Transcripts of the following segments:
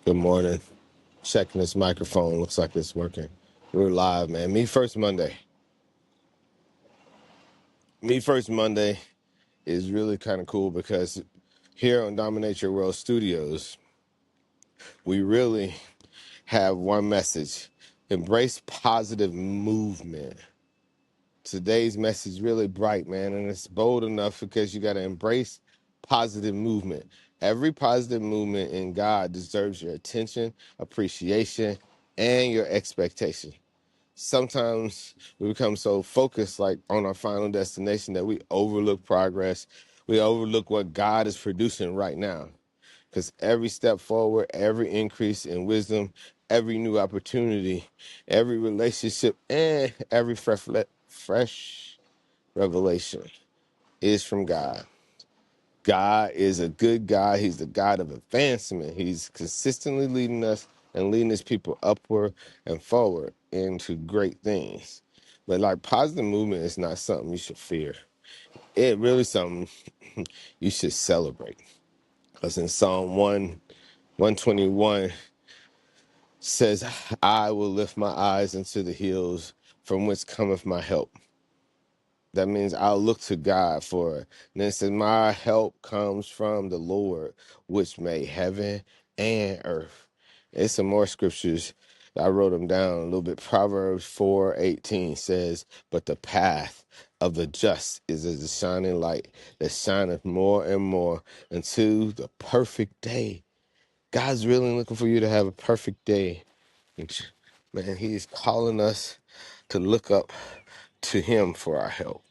Good morning. Checking this microphone. Looks like it's working. We're live, man. Me First Monday. Me First Monday is really kind of cool because here on Dominate Your World Studios, we really have one message. Embrace positive movement. Today's message is really bright, man, and it's bold enough because you got to embrace positive movement. Every positive movement in God deserves your attention, appreciation, and your expectation. Sometimes we become so focused like on our final destination that we overlook progress. We overlook what God is producing right now. Because every step forward, every increase in wisdom, every new opportunity, every relationship, and every fresh revelation is from God. God is a good God. He's the God of advancement. He's consistently leading us and leading his people upward and forward into great things. But like positive movement is not something you should fear. It really something you should celebrate. Because in Psalm 121 says, I will lift my eyes into the hills from whence cometh my help. That means I'll look to God for it. And then it says, my help comes from the Lord, which made heaven and earth. There's some more scriptures. I wrote them down a little bit. Proverbs 4:18 says, but the path of the just is as a shining light that shineth more and more unto the perfect day. God's really looking for you to have a perfect day. Man, he's calling us to look up to him for our help.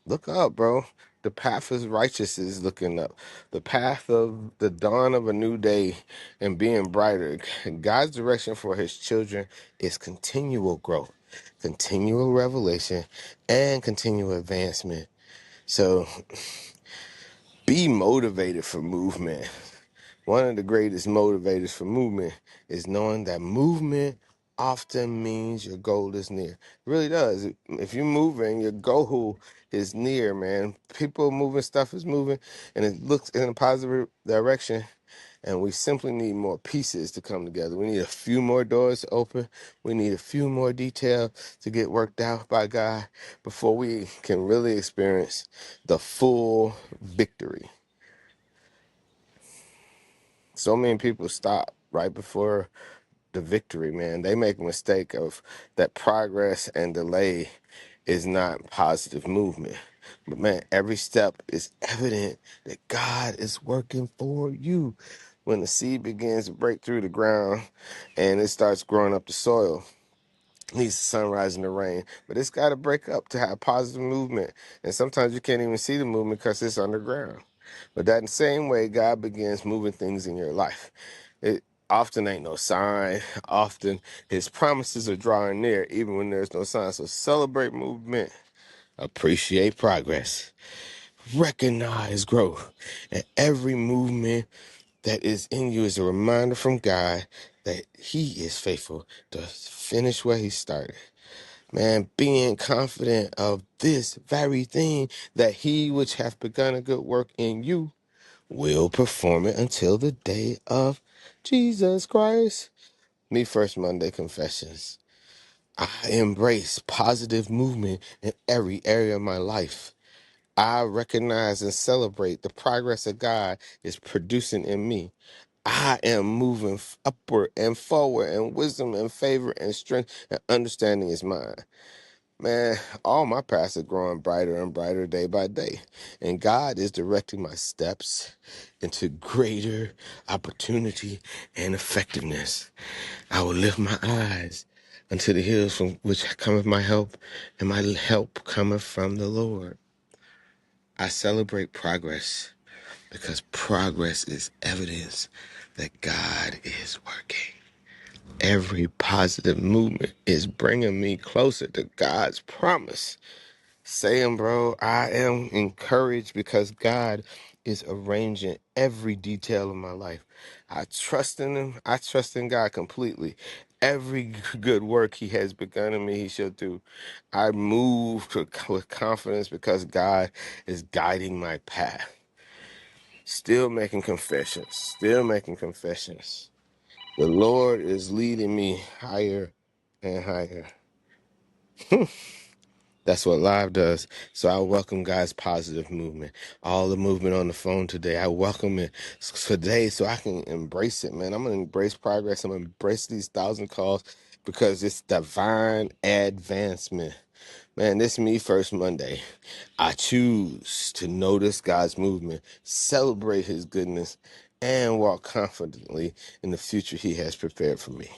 Look up, bro. The path of righteous is looking up. The path of the dawn of a new day and being brighter. God's direction for his children is continual growth, continual revelation, and continual advancement. So be motivated for movement. One of the greatest motivators for movement is knowing that movement often means your goal is near. It really does. If you're moving, your goal is near, man. People moving, stuff is moving, and it looks in a positive direction. And we simply need more pieces to come together. We need a few more doors to open. We need a few more details to get worked out by God before we can really experience the full victory. So many people stop right before the victory, man. They make a mistake of that progress and delay is not positive movement. But man, every step is evident that God is working for you. When the seed begins to break through the ground and it starts growing up the soil, needs the sunrise and the rain, but it's got to break up to have positive movement. And sometimes you can't even see the movement because it's underground. But that same way, God begins moving things in your life. It often ain't no sign. Often his promises are drawing near, even when there's no sign. So celebrate movement, appreciate progress, recognize growth. And every movement that is in you is a reminder from God that he is faithful to finish what he started. Man, being confident of this very thing, that he which hath begun a good work in you will perform it until the day of Jesus Christ. Me First Monday Confessions. I embrace positive movement in every area of my life. I recognize and celebrate the progress that God is producing in me. I am moving upward and forward, and wisdom and favor and strength and understanding is mine. Man, all my paths are growing brighter and brighter day by day. And God is directing my steps into greater opportunity and effectiveness. I will lift my eyes unto the hills from which cometh my help, and my help cometh from the Lord. I celebrate progress because progress is evidence that God is working. Every positive movement is bringing me closer to God's promise. Saying, bro, I am encouraged because God is arranging every detail of my life. I trust in him. I trust in God completely. Every good work he has begun in me, he shall do. I move with confidence because God is guiding my path. Still making confessions. Still making confessions. The Lord is leading me higher and higher. That's what live does. So I welcome God's positive movement. All the movement on the phone today, I welcome it today so I can embrace it, man. I'm going to embrace progress. I'm going to embrace these 1,000 calls because it's divine advancement. Man, this Me First Monday. I choose to notice God's movement, celebrate his goodness, and walk confidently in the future he has prepared for me.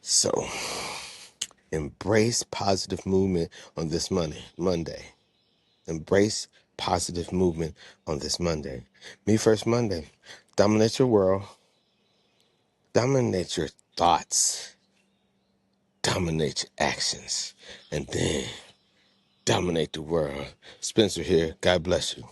So, embrace positive movement on this Monday. Embrace positive movement on this Monday. Me First Monday. Dominate your world. Dominate your thoughts. Dominate your actions. And then dominate the world. Spencer here. God bless you.